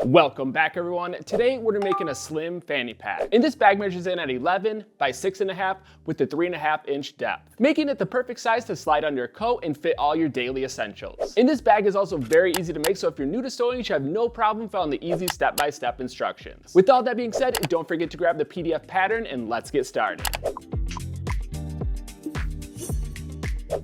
Welcome back, everyone. Today we're making a Slim Fanny Pack. And this bag measures in at 11 by 6.5 with a 3.5-inch depth, making it the perfect size to slide under your coat and fit all your daily essentials. And this bag is also very easy to make, so if you're new to sewing, you should have no problem following the easy step-by-step instructions. With all that being said, don't forget to grab the PDF pattern and let's get started.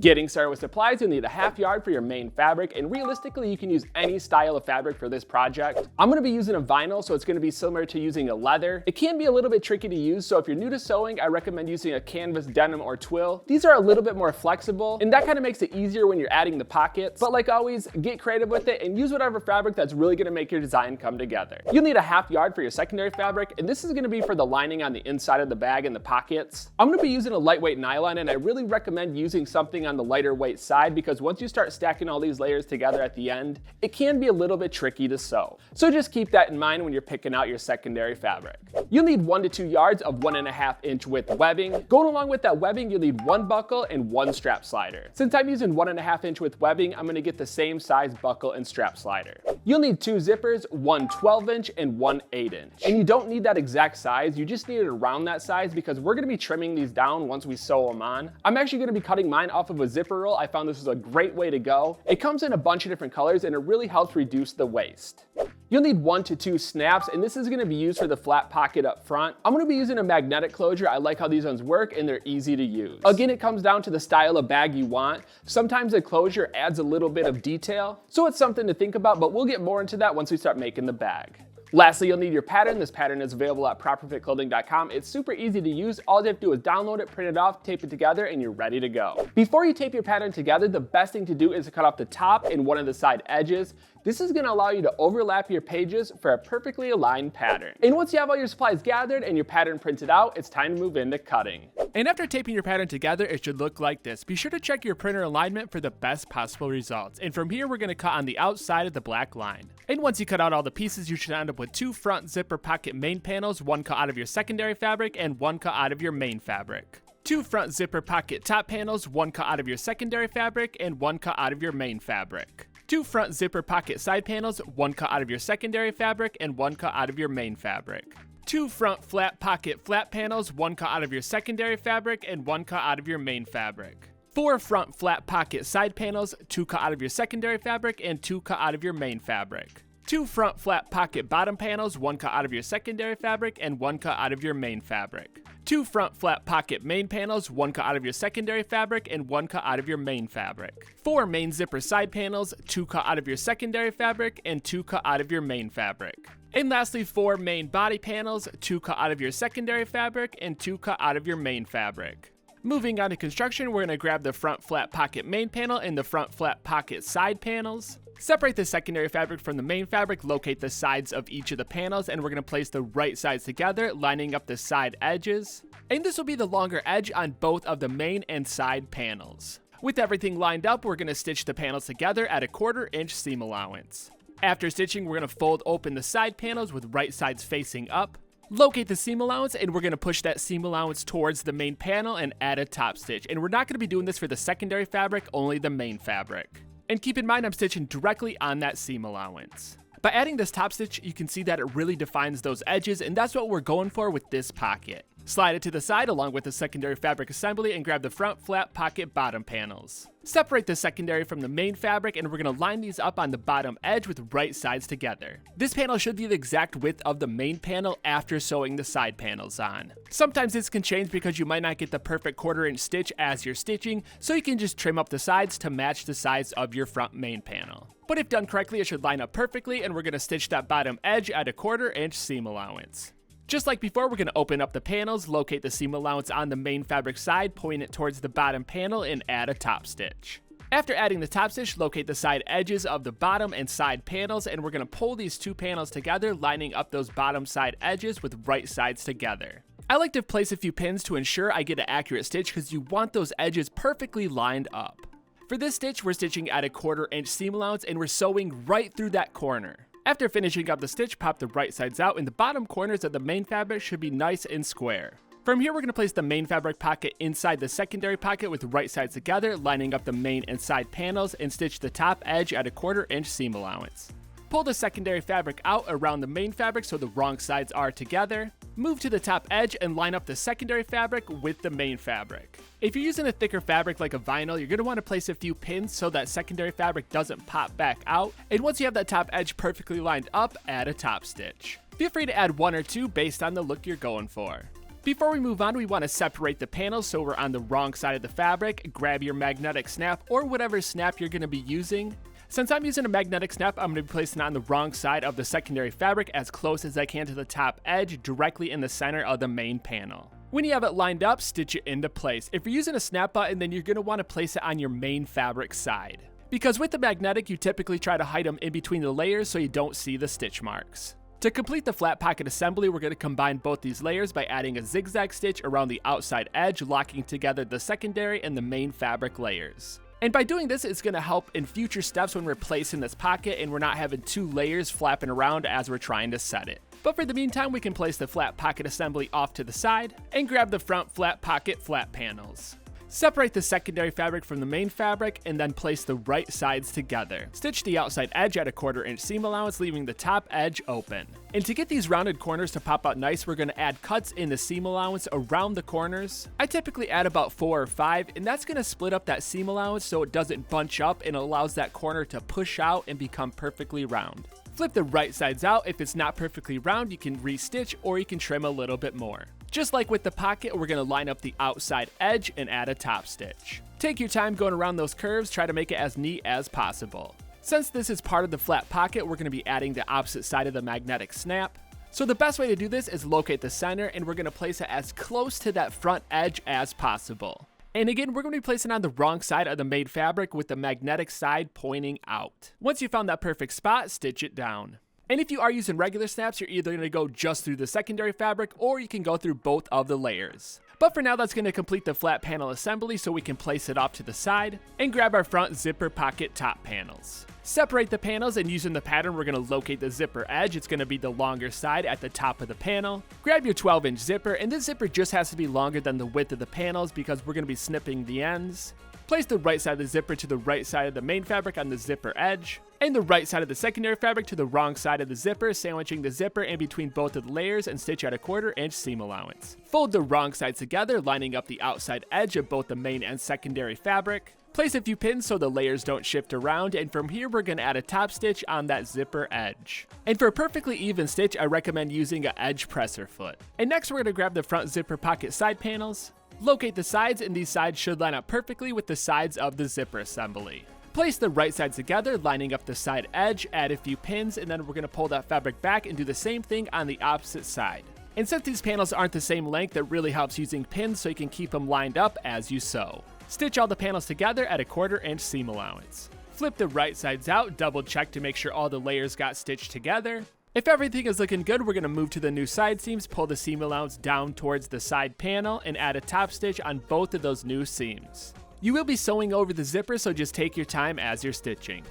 Getting started with supplies, you'll need a 1/2 yard for your main fabric, and realistically you can use any style of fabric for this project. I'm going to be using a vinyl, so it's going to be similar to using a leather. It can be a little bit tricky to use, so if you're new to sewing, I recommend using a canvas, denim, or twill. These are a little bit more flexible, and that kind of makes it easier when you're adding the pockets. But like always, get creative with it and use whatever fabric that's really going to make your design come together. You'll need a 1/2 yard for your secondary fabric, and this is going to be for the lining on the inside of the bag and the pockets. I'm going to be using a lightweight nylon, and I really recommend using something on the lighter weight side because once you start stacking all these layers together at the end, it can be a little bit tricky to sew. So just keep that in mind when you're picking out your secondary fabric. You'll need 1 to 2 yards of 1.5-inch width webbing. Going along with that webbing, you'll need 1 buckle and 1 strap slider. Since I'm using 1.5-inch width webbing, I'm going to get the same size buckle and strap slider. You'll need 2 zippers, 1 12-inch and 1 8-inch. And you don't need that exact size, you just need it around that size because we're going to be trimming these down once we sew them on. I'm actually going to be cutting mine off of a zipper roll. I found this was a great way to go. It comes in a bunch of different colors and it really helps reduce the waste. You'll need 1 to 2 snaps, and this is going to be used for the flat pocket up front. I'm going to be using a magnetic closure. I like how these ones work and they're easy to use. Again, it comes down to the style of bag you want. Sometimes the closure adds a little bit of detail, so it's something to think about, but we'll get more into that once we start making the bag. Lastly, you'll need your pattern. This pattern is available at properfitclothing.com. It's super easy to use. All you have to do is download it, print it off, tape it together, and you're ready to go. Before you tape your pattern together, the best thing to do is to cut off the top and one of the side edges. This is going to allow you to overlap your pages for a perfectly aligned pattern. And once you have all your supplies gathered and your pattern printed out, it's time to move into cutting. And after taping your pattern together, it should look like this. Be sure to check your printer alignment for the best possible results. And from here, we're going to cut on the outside of the black line. And once you cut out all the pieces, you should end up with 2 front zipper pocket main panels, 1 cut out of your secondary fabric and 1 cut out of your main fabric. 2 front zipper pocket top panels, 1 cut out of your secondary fabric and 1 cut out of your main fabric. 2 front zipper pocket side panels, 1 cut out of your secondary fabric and 1 cut out of your main fabric. 2 front flat pocket flat panels, 1 cut out of your secondary fabric and 1 cut out of your main fabric. 4 front flat pocket side panels, 2 cut out of your secondary fabric and 2 cut out of your main fabric. 2 front flat pocket bottom panels, 1 cut out of your secondary fabric and 1 cut out of your main fabric. 2 front flat pocket main panels, 1 cut out of your secondary fabric and 1 cut out of your main fabric. 4 main zipper side panels, 2 cut out of your secondary fabric and 2 cut out of your main fabric. And lastly, 4 main body panels, 2 cut out of your secondary fabric and 2 cut out of your main fabric. Moving on to construction, we're going to grab the front flat pocket main panel and the front flat pocket side panels. Separate the secondary fabric from the main fabric, locate the sides of each of the panels, and we're going to place the right sides together, lining up the side edges. And this will be the longer edge on both of the main and side panels. With everything lined up, we're going to stitch the panels together at a 1/4-inch seam allowance. After stitching, we're going to fold open the side panels with right sides facing up. Locate the seam allowance, and we're going to push that seam allowance towards the main panel and add a top stitch. And we're not going to be doing this for the secondary fabric, only the main fabric. And keep in mind, I'm stitching directly on that seam allowance. By adding this top stitch, you can see that it really defines those edges, and that's what we're going for with this pocket. Slide it to the side along with the secondary fabric assembly and grab the front flat pocket bottom panels. Separate the secondary from the main fabric, and we're going to line these up on the bottom edge with right sides together. This panel should be the exact width of the main panel after sewing the side panels on. Sometimes this can change because you might not get the perfect 1/4-inch stitch as you're stitching, so you can just trim up the sides to match the size of your front main panel. But if done correctly, it should line up perfectly, and we're going to stitch that bottom edge at a 1/4-inch seam allowance. Just like before, we're going to open up the panels, locate the seam allowance on the main fabric side, point it towards the bottom panel, and add a top stitch. After adding the top stitch, locate the side edges of the bottom and side panels, and we're going to pull these 2 panels together, lining up those bottom side edges with right sides together. I like to place a few pins to ensure I get an accurate stitch because you want those edges perfectly lined up. For this stitch, we're stitching at a 1/4-inch seam allowance, and we're sewing right through that corner. After finishing up the stitch, pop the right sides out, and the bottom corners of the main fabric should be nice and square. From here, we're going to place the main fabric pocket inside the secondary pocket with the right sides together, lining up the main and side panels, and stitch the top edge at a 1/4-inch seam allowance. Pull the secondary fabric out around the main fabric so the wrong sides are together. Move to the top edge and line up the secondary fabric with the main fabric. If you're using a thicker fabric like a vinyl, you're going to want to place a few pins so that secondary fabric doesn't pop back out. And once you have that top edge perfectly lined up, add a top stitch. Feel free to add 1 or 2 based on the look you're going for. Before we move on, we want to separate the panels so we're on the wrong side of the fabric. Grab your magnetic snap or whatever snap you're going to be using. Since I'm using a magnetic snap, I'm going to be placing it on the wrong side of the secondary fabric as close as I can to the top edge, directly in the center of the main panel. When you have it lined up, stitch it into place. If you're using a snap button, then you're going to want to place it on your main fabric side. Because with the magnetic, you typically try to hide them in between the layers so you don't see the stitch marks. To complete the flat pocket assembly, we're going to combine both these layers by adding a zigzag stitch around the outside edge, locking together the secondary and the main fabric layers. And by doing this, it's going to help in future steps when we're placing this pocket and we're not having 2 layers flapping around as we're trying to set it. But for the meantime, we can place the flat pocket assembly off to the side and grab the front flat pocket flat panels. Separate the secondary fabric from the main fabric and then place the right sides together. Stitch the outside edge at a 1/4 inch seam allowance, leaving the top edge open. And to get these rounded corners to pop out nice, we're going to add cuts in the seam allowance around the corners. I typically add about 4 or 5, and that's going to split up that seam allowance so it doesn't bunch up and allows that corner to push out and become perfectly round. Flip the right sides out. If it's not perfectly round, you can restitch or you can trim a little bit more. Just like with the pocket, we're going to line up the outside edge and add a top stitch. Take your time going around those curves, try to make it as neat as possible. Since this is part of the flat pocket, we're going to be adding the opposite side of the magnetic snap. So the best way to do this is locate the center, and we're going to place it as close to that front edge as possible. And again, we're going to be placing on the wrong side of the main fabric with the magnetic side pointing out. Once you found that perfect spot, stitch it down. And if you are using regular snaps, you're either going to go just through the secondary fabric or you can go through both of the layers. But for now, that's going to complete the flat panel assembly so we can place it off to the side and grab our front zipper pocket top panels. Separate the panels, and using the pattern, we're going to locate the zipper edge. It's going to be the longer side at the top of the panel. Grab your 12-inch zipper, and this zipper just has to be longer than the width of the panels because we're going to be snipping the ends. Place the right side of the zipper to the right side of the main fabric on the zipper edge, and the right side of the secondary fabric to the wrong side of the zipper, sandwiching the zipper in between both of the layers and stitch at a 1/4 inch seam allowance. Fold the wrong sides together, lining up the outside edge of both the main and secondary fabric. Place a few pins so the layers don't shift around, and from here we're going to add a top stitch on that zipper edge. And for a perfectly even stitch, I recommend using an edge presser foot. And next we're going to grab the front zipper pocket side panels. Locate the sides, and these sides should line up perfectly with the sides of the zipper assembly. Place the right sides together, lining up the side edge, add a few pins, and then we're going to pull that fabric back and do the same thing on the opposite side. And since these panels aren't the same length, it really helps using pins so you can keep them lined up as you sew. Stitch all the panels together at a 1/4 inch seam allowance. Flip the right sides out, double check to make sure all the layers got stitched together. If everything is looking good, we're going to move to the new side seams, pull the seam allowance down towards the side panel, and add a top stitch on both of those new seams. You will be sewing over the zipper, so just take your time as you're stitching.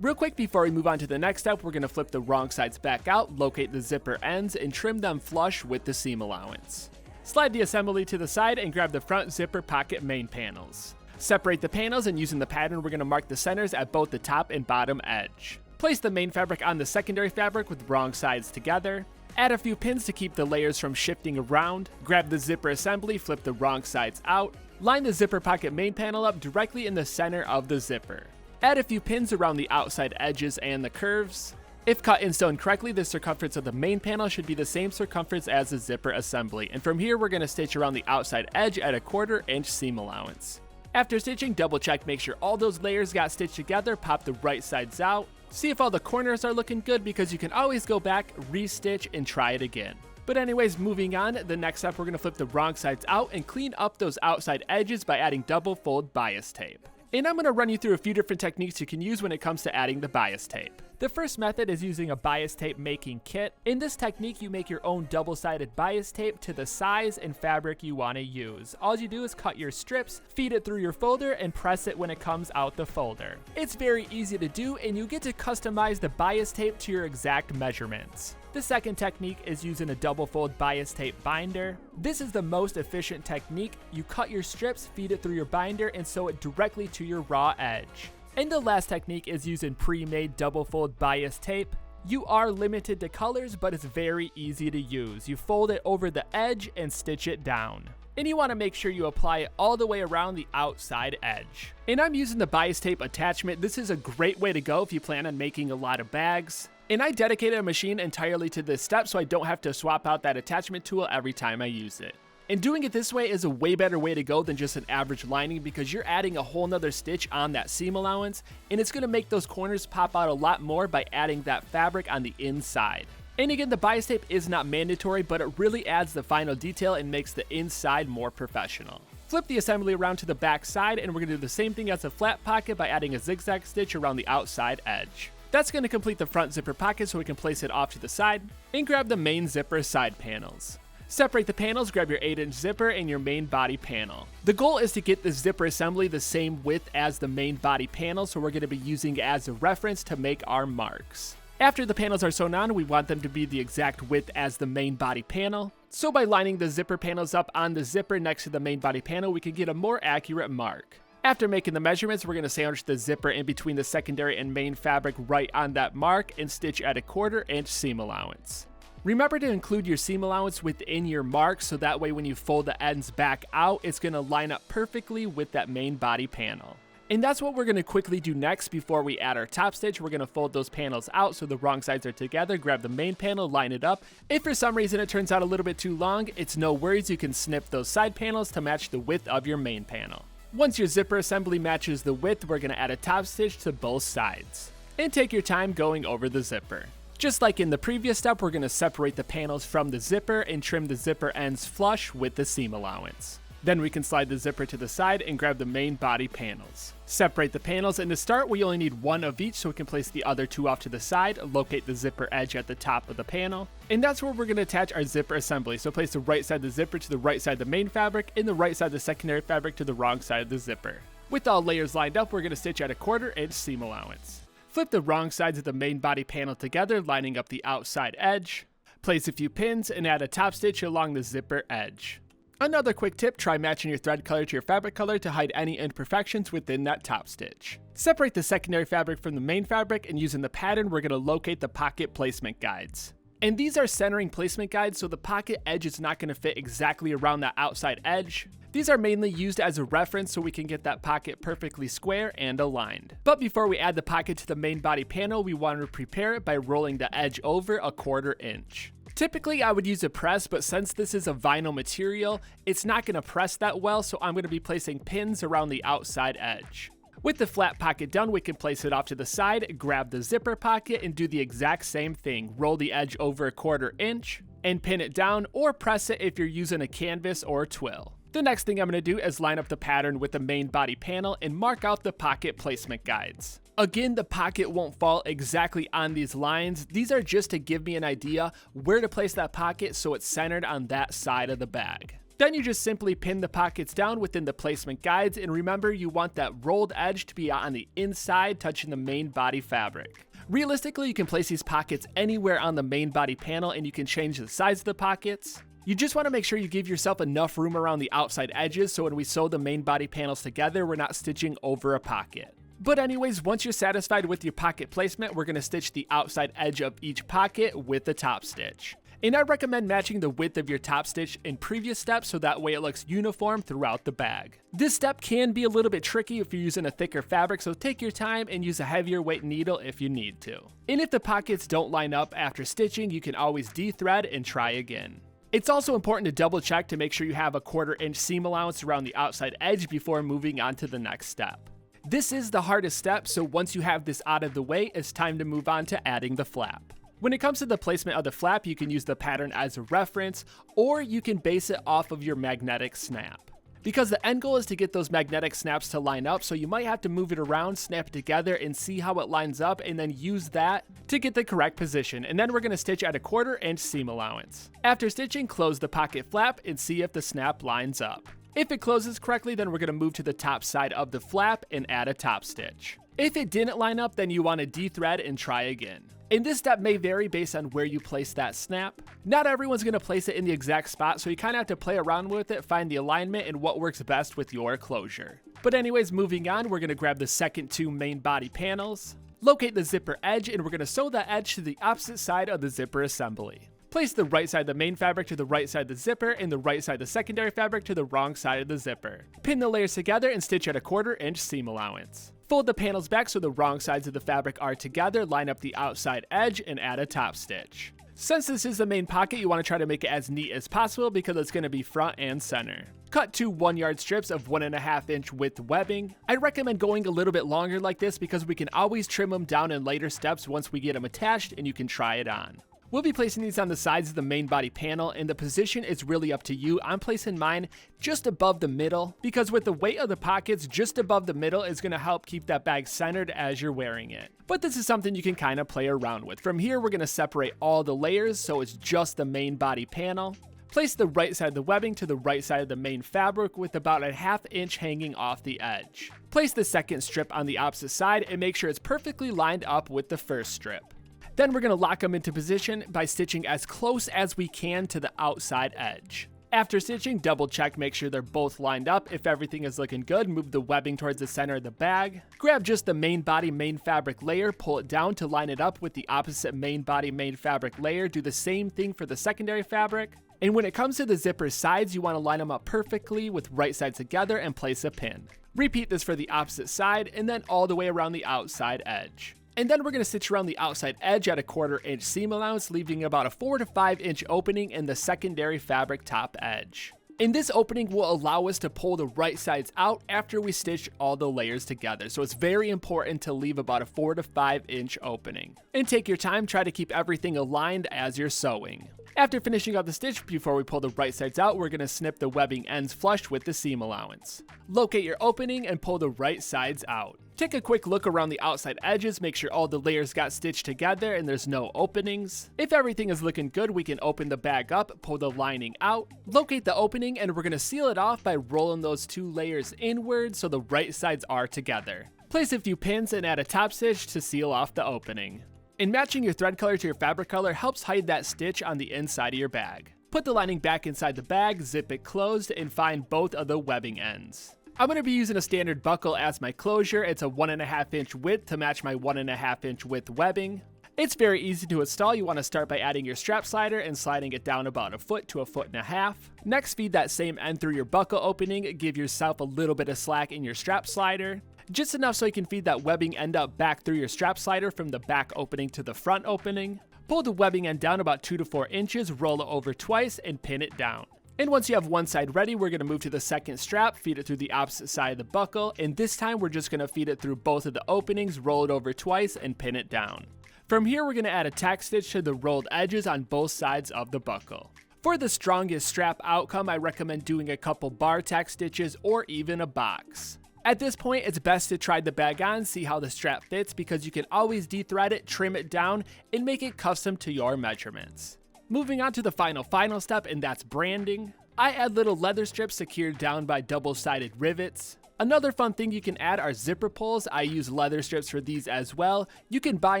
Real quick before we move on to the next step, we're going to flip the wrong sides back out, locate the zipper ends, and trim them flush with the seam allowance. Slide the assembly to the side and grab the front zipper pocket main panels. Separate the panels, and using the pattern, we're going to mark the centers at both the top and bottom edge. Place the main fabric on the secondary fabric with wrong sides together. Add a few pins to keep the layers from shifting around. Grab the zipper assembly, flip the wrong sides out. Line the zipper pocket main panel up directly in the center of the zipper. Add a few pins around the outside edges and the curves. If cut and sewn correctly, the circumference of the main panel should be the same circumference as the zipper assembly. And from here, we're going to stitch around the outside edge at a 1/4 inch seam allowance. After stitching, double check, make sure all those layers got stitched together, pop the right sides out. See if all the corners are looking good, because you can always go back, restitch, and try it again. But anyways, moving on, the next step, we're going to flip the wrong sides out and clean up those outside edges by adding double fold bias tape. And I'm going to run you through a few different techniques you can use when it comes to adding the bias tape. The first method is using a bias tape making kit. In this technique, you make your own double-sided bias tape to the size and fabric you want to use. All you do is cut your strips, feed it through your folder, and press it when it comes out the folder. It's very easy to do, and you get to customize the bias tape to your exact measurements. The second technique is using a double fold bias tape binder. This is the most efficient technique. You cut your strips, feed it through your binder, and sew it directly to your raw edge. And the last technique is using pre-made double fold bias tape. You are limited to colors, but it's very easy to use. You fold it over the edge and stitch it down. And you want to make sure you apply it all the way around the outside edge. And I'm using the bias tape attachment. This is a great way to go if you plan on making a lot of bags. And I dedicated a machine entirely to this step so I don't have to swap out that attachment tool every time I use it. And doing it this way is a way better way to go than just an average lining because you're adding a whole nother stitch on that seam allowance, and it's going to make those corners pop out a lot more by adding that fabric on the inside. And again, the bias tape is not mandatory, but it really adds the final detail and makes the inside more professional. Flip the assembly around to the back side, and we're going to do the same thing as the flap pocket by adding a zigzag stitch around the outside edge. That's going to complete the front zipper pocket so we can place it off to the side, and grab the main zipper side panels. Separate the panels, grab your 8-inch zipper and your main body panel. The goal is to get the zipper assembly the same width as the main body panel, so we're going to be using it as a reference to make our marks. After the panels are sewn on, we want them to be the exact width as the main body panel. So by lining the zipper panels up on the zipper next to the main body panel, we can get a more accurate mark. After making the measurements, we're going to sandwich the zipper in between the secondary and main fabric right on that mark and stitch at a 1/4 inch seam allowance. Remember to include your seam allowance within your mark so that way when you fold the ends back out, it's going to line up perfectly with that main body panel. And that's what we're going to quickly do next before we add our top stitch. We're going to fold those panels out so the wrong sides are together, grab the main panel, line it up. If for some reason it turns out a little bit too long, it's no worries, you can snip those side panels to match the width of your main panel. Once your zipper assembly matches the width, we're going to add a top stitch to both sides. And take your time going over the zipper. Just like in the previous step, we're going to separate the panels from the zipper and trim the zipper ends flush with the seam allowance. Then we can slide the zipper to the side and grab the main body panels. Separate the panels, and to start we only need one of each so we can place the other two off to the side, locate the zipper edge at the top of the panel, and that's where we're going to attach our zipper assembly. So place the right side of the zipper to the right side of the main fabric and the right side of the secondary fabric to the wrong side of the zipper. With all layers lined up, we're going to stitch at a 1/4 inch seam allowance. Flip the wrong sides of the main body panel together, lining up the outside edge. Place a few pins and add a top stitch along the zipper edge. Another quick tip, try matching your thread color to your fabric color to hide any imperfections within that top stitch. Separate the secondary fabric from the main fabric, and using the pattern, we're going to locate the pocket placement guides. And these are centering placement guides, so the pocket edge is not going to fit exactly around that outside edge. These are mainly used as a reference so we can get that pocket perfectly square and aligned. But before we add the pocket to the main body panel, we want to prepare it by rolling the edge over a 1/4 inch. Typically I would use a press, but since this is a vinyl material, it's not going to press that well, so I'm going to be placing pins around the outside edge. With the flat pocket done, we can place it off to the side, grab the zipper pocket, and do the exact same thing. Roll the edge over a 1/4 inch, and pin it down, or press it if you're using a canvas or a twill. The next thing I'm going to do is line up the pattern with the main body panel and mark out the pocket placement guides. Again, the pocket won't fall exactly on these lines. These are just to give me an idea where to place that pocket so it's centered on that side of the bag. Then you just simply pin the pockets down within the placement guides, and remember you want that rolled edge to be on the inside touching the main body fabric. Realistically, you can place these pockets anywhere on the main body panel and you can change the size of the pockets. You just want to make sure you give yourself enough room around the outside edges so when we sew the main body panels together, we're not stitching over a pocket. But anyways, once you're satisfied with your pocket placement, we're going to stitch the outside edge of each pocket with the top stitch. And I recommend matching the width of your top stitch in previous steps so that way it looks uniform throughout the bag. This step can be a little bit tricky if you're using a thicker fabric, so take your time and use a heavier weight needle if you need to. And if the pockets don't line up after stitching, you can always de-thread and try again. It's also important to double check to make sure you have a 1/4 inch seam allowance around the outside edge before moving on to the next step. This is the hardest step, so once you have this out of the way, it's time to move on to adding the flap. When it comes to the placement of the flap, you can use the pattern as a reference, or you can base it off of your magnetic snap. Because the end goal is to get those magnetic snaps to line up, so you might have to move it around, snap it together, and see how it lines up, and then use that to get the correct position. And then we're going to stitch at a 1/4 inch seam allowance. After stitching, close the pocket flap and see if the snap lines up. If it closes correctly, then we're going to move to the top side of the flap and add a top stitch. If it didn't line up, then you want to de-thread and try again. And this step may vary based on where you place that snap. Not everyone's going to place it in the exact spot, so you kind of have to play around with it, find the alignment, and what works best with your closure. But anyways, moving on, we're going to grab the second two main body panels. Locate the zipper edge, and we're going to sew that edge to the opposite side of the zipper assembly. Place the right side of the main fabric to the right side of the zipper and the right side of the secondary fabric to the wrong side of the zipper. Pin the layers together and stitch at a 1/4 inch seam allowance. Fold the panels back so the wrong sides of the fabric are together, line up the outside edge, and add a top stitch. Since this is the main pocket, you want to try to make it as neat as possible because it's going to be front and center. Cut 2 1-yard strips of 1.5 inch width webbing. I recommend going a little bit longer like this because we can always trim them down in later steps once we get them attached and you can try it on. We'll be placing these on the sides of the main body panel, and the position is really up to you. I'm placing mine just above the middle because with the weight of the pockets, just above the middle is going to help keep that bag centered as you're wearing it. But this is something you can kind of play around with. From here, we're going to separate all the layers so it's just the main body panel. Place the right side of the webbing to the right side of the main fabric with about a 1/2 inch hanging off the edge. Place the second strip on the opposite side and make sure it's perfectly lined up with the first strip. Then we're going to lock them into position by stitching as close as we can to the outside edge. After stitching, double check, make sure they're both lined up. If everything is looking good, move the webbing towards the center of the bag. Grab just the main body, main fabric layer, pull it down to line it up with the opposite main body, main fabric layer. Do the same thing for the secondary fabric. And when it comes to the zipper sides, you want to line them up perfectly with right sides together and place a pin. Repeat this for the opposite side and then all the way around the outside edge. And then we're going to stitch around the outside edge at a 1/4 inch seam allowance, leaving about a 4 to 5 inch opening in the secondary fabric top edge. And this opening will allow us to pull the right sides out after we stitch all the layers together. So it's very important to leave about a 4 to 5 inch opening. And take your time, try to keep everything aligned as you're sewing. After finishing up the stitch, before we pull the right sides out, we're going to snip the webbing ends flush with the seam allowance. Locate your opening and pull the right sides out. Take a quick look around the outside edges, make sure all the layers got stitched together and there's no openings. If everything is looking good, we can open the bag up, pull the lining out, locate the opening, and we're going to seal it off by rolling those 2 layers inward so the right sides are together. Place a few pins and add a top stitch to seal off the opening. And matching your thread color to your fabric color helps hide that stitch on the inside of your bag. Put the lining back inside the bag, zip it closed, and find both of the webbing ends. I'm going to be using a standard buckle as my closure. It's a 1.5 inch width to match my 1.5 inch width webbing. It's very easy to install. You want to start by adding your strap slider and sliding it down about 1 foot to 1.5 feet. Next, feed that same end through your buckle opening. Give yourself a little bit of slack in your strap slider. Just enough so you can feed that webbing end up back through your strap slider from the back opening to the front opening. Pull the webbing end down about 2 to 4 inches, roll it over twice, and pin it down. And once you have one side ready, we're going to move to the second strap, feed it through the opposite side of the buckle, and this time we're just going to feed it through both of the openings, roll it over twice, and pin it down. From here, we're going to add a tack stitch to the rolled edges on both sides of the buckle. For the strongest strap outcome, I recommend doing a couple bar tack stitches or even a box. At this point, it's best to try the bag on, see how the strap fits, because you can always dethread it, trim it down, and make it custom to your measurements. Moving on to the final step, and that's branding. I add little leather strips secured down by double-sided rivets. Another fun thing you can add are zipper pulls. I use leather strips for these as well. You can buy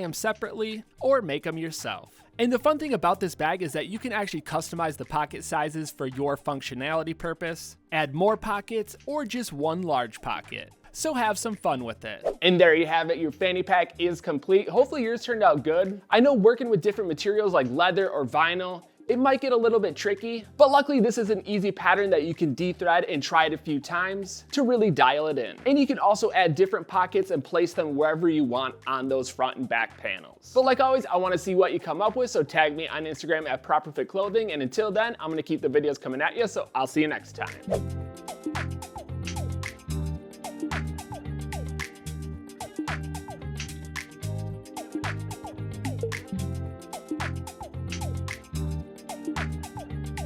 them separately or make them yourself. And the fun thing about this bag is that you can actually customize the pocket sizes for your functionality purpose, add more pockets, or just one large pocket. So have some fun with it. And there you have it, your fanny pack is complete. Hopefully yours turned out good. I know working with different materials like leather or vinyl, it might get a little bit tricky, but luckily this is an easy pattern that you can dethread and try it a few times to really dial it in. And you can also add different pockets and place them wherever you want on those front and back panels. But like always, I want to see what you come up with, so tag me on Instagram at Properfit Clothing, and until then, I'm going to keep the videos coming at you, so I'll see you next time.